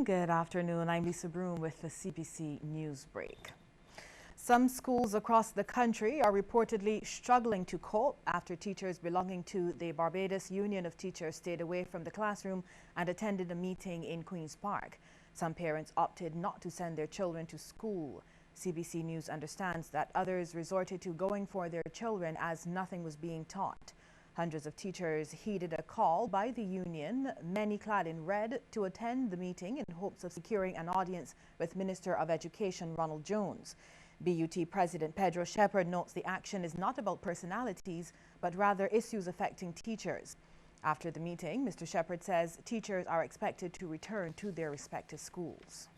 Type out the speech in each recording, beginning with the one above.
Good afternoon. I'm Lisa Broom with the CBC News Break. Some schools across the country are reportedly struggling to cope after teachers belonging to the Barbados Union of Teachers stayed away from the classroom and attended a meeting in Queen's Park. Some parents opted not to send their children to school. CBC News understands that others resorted to going for their children as nothing was being taught. Hundreds of teachers heeded a call by the union, many clad in red, to attend the meeting in hopes of securing an audience with Minister of Education Ronald Jones. BUT President Pedro Shepherd notes the action is not about personalities, but rather issues affecting teachers. After the meeting, Mr. Shepherd says teachers are expected to return to their respective schools.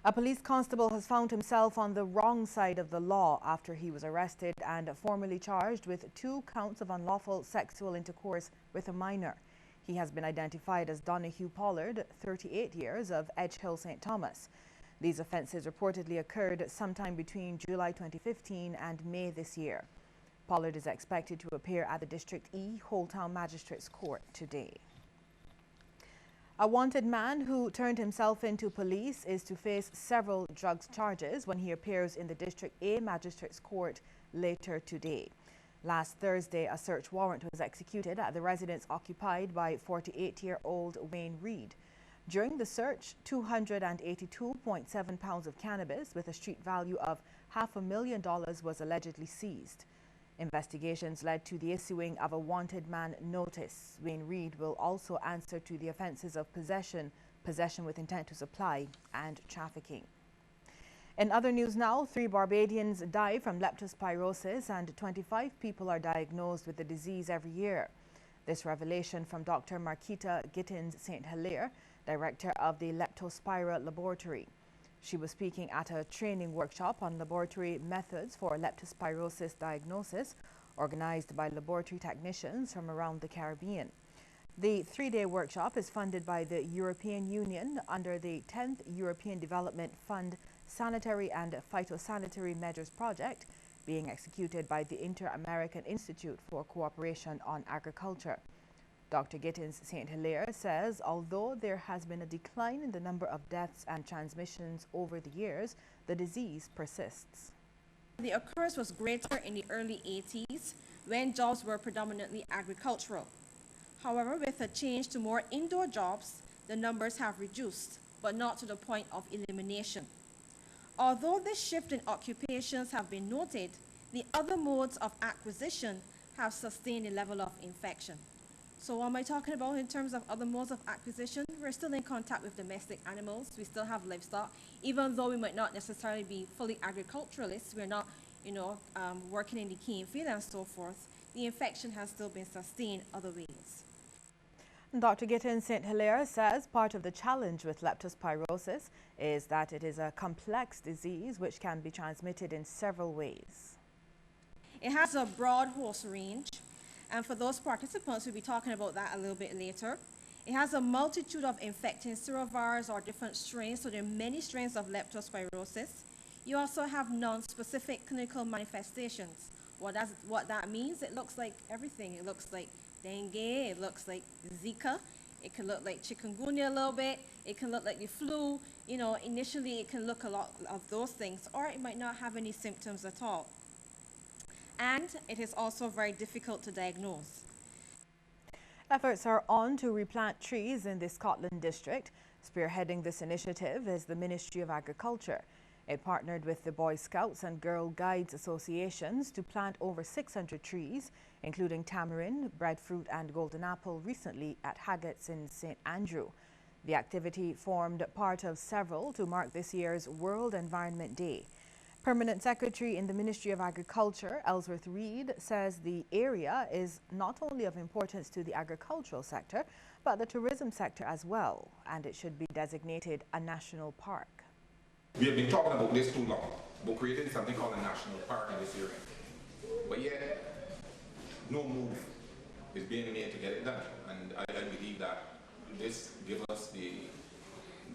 A police constable has found himself on the wrong side of the law after he was arrested and formally charged with 2 counts of unlawful sexual intercourse with a minor. He has been identified as Donahue Pollard, 38 years, of Edge Hill, St. Thomas. These offences reportedly occurred sometime between July 2015 and May this year. Pollard is expected to appear at the District E Whole Town Magistrates Court today. A wanted man who turned himself into police is to face several drugs charges when he appears in the District A Magistrates Court later today. Last Thursday, a search warrant was executed at the residence occupied by 48-year-old Wayne Reed. During the search, 282.7 pounds of cannabis with a street value of $500,000 was allegedly seized. Investigations led to the issuing of a wanted man notice. Wayne Reed will also answer to the offences of possession, possession with intent to supply, and trafficking. In other news now, 3 Barbadians die from leptospirosis and 25 people are diagnosed with the disease every year. This revelation from Dr. Marquita Gittins St. Hilaire, director of the Leptospira Laboratory. She was speaking at a training workshop on laboratory methods for leptospirosis diagnosis, organized by laboratory technicians from around the Caribbean. The 3-day workshop is funded by the European Union under the 10th European Development Fund Sanitary and Phytosanitary Measures Project, being executed by the Inter-American Institute for Cooperation on Agriculture. Dr. Gittins St. Hilaire says although there has been a decline in the number of deaths and transmissions over the years, the disease persists. The occurrence was greater in the early 80s when jobs were predominantly agricultural. However, with a change to more indoor jobs, the numbers have reduced, but not to the point of elimination. Although this shift in occupations have been noted, the other modes of acquisition have sustained the level of infection. So what am I talking about in terms of other modes of acquisition? We're still in contact with domestic animals. We still have livestock. Even though we might not necessarily be fully agriculturalists, we're not, working in the cane field and so forth, the infection has still been sustained other ways. Dr. Gittins St. Hilaire says part of the challenge with leptospirosis is that it is a complex disease which can be transmitted in several ways. It has a broad host range. And for those participants, we'll be talking about that a little bit later. It has a multitude of infecting serovars or different strains, so there are many strains of leptospirosis. You also have non-specific clinical manifestations. What that means, it looks like everything. It looks like dengue, it looks like Zika, it can look like chikungunya a little bit, it can look like the flu. Initially it can look a lot of those things, or it might not have any symptoms at all. And it is also very difficult to diagnose. Efforts are on to replant trees in the Scotland district. Spearheading this initiative is the Ministry of Agriculture. It partnered with the Boy Scouts and Girl Guides associations to plant over 600 trees, including tamarind, breadfruit and golden apple recently at Haggett's in St. Andrew. The activity formed part of several to mark this year's World Environment Day. Permanent Secretary in the Ministry of Agriculture, Ellsworth Reid, says the area is not only of importance to the agricultural sector, but the tourism sector as well, and it should be designated a national park. We have been talking about this too long, about creating something called a national park in this area. But yet, no move is being made to get it done. And I believe that this gives us the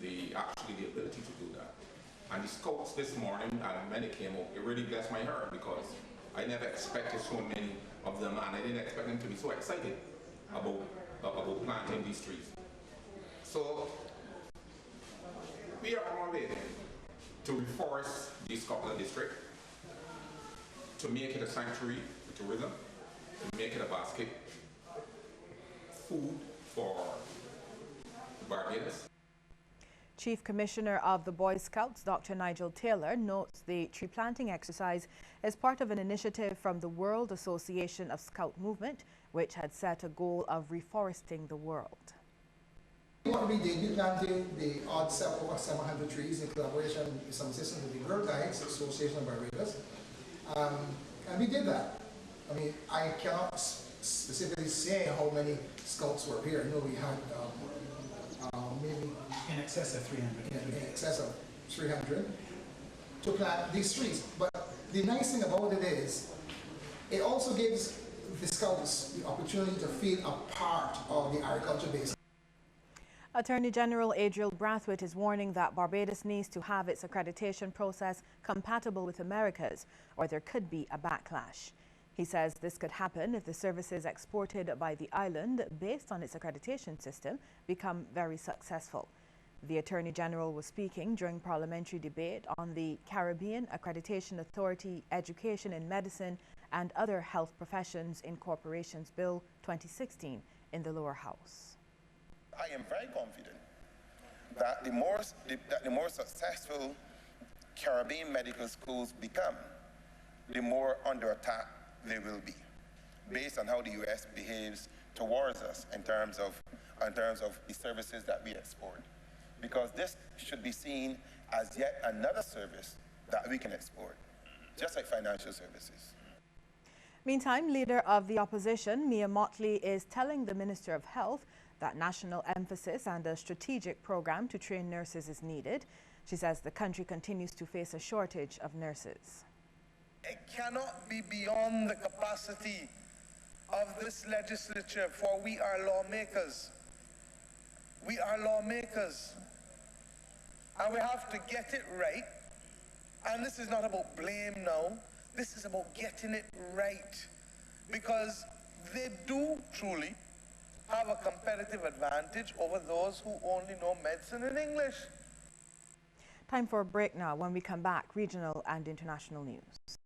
ability to do that. And the scouts this morning, and when they came up, it really blessed my heart because I never expected so many of them, and I didn't expect them to be so excited about planting these trees. So we are on our way to reforest the Scotland district, to make it a sanctuary for tourism, to make it a basket food for Barbados. Chief Commissioner of the Boy Scouts, Dr. Nigel Taylor, notes the tree planting exercise is part of an initiative from the World Association of Scout Movement, which had set a goal of reforesting the world. What we did, we planted the odd over 700 trees in collaboration with some assistance with the Girl Guides Association of Barbados. And we did that. I mean, I cannot specifically say how many scouts were here. I know we had maybe in excess of 300. In excess of 300 to plant these trees. But the nice thing about it is, it also gives the scouts the opportunity to feel a part of the agriculture base. Attorney General Adriel Brathwaite is warning that Barbados needs to have its accreditation process compatible with America's, or there could be a backlash. He says this could happen if the services exported by the island, based on its accreditation system, become very successful. The Attorney General was speaking during parliamentary debate on the Caribbean Accreditation Authority Education in Medicine and Other Health Professions Incorporations Bill 2016 in the lower house. I am very confident that the more successful Caribbean medical schools become, the more under attack they will be, based on how the U.S. behaves towards us in terms of the services that we export. Because this should be seen as yet another service that we can export, just like financial services. Meantime, leader of the opposition, Mia Mottley, is telling the Minister of Health that national emphasis and a strategic program to train nurses is needed. She says the country continues to face a shortage of nurses. It cannot be beyond the capacity of this legislature, for we are lawmakers. We are lawmakers. And we have to get it right. And this is not about blame now. This is about getting it right. Because they do truly have a competitive advantage over those who only know medicine and English. Time for a break now. When we come back, regional and international news.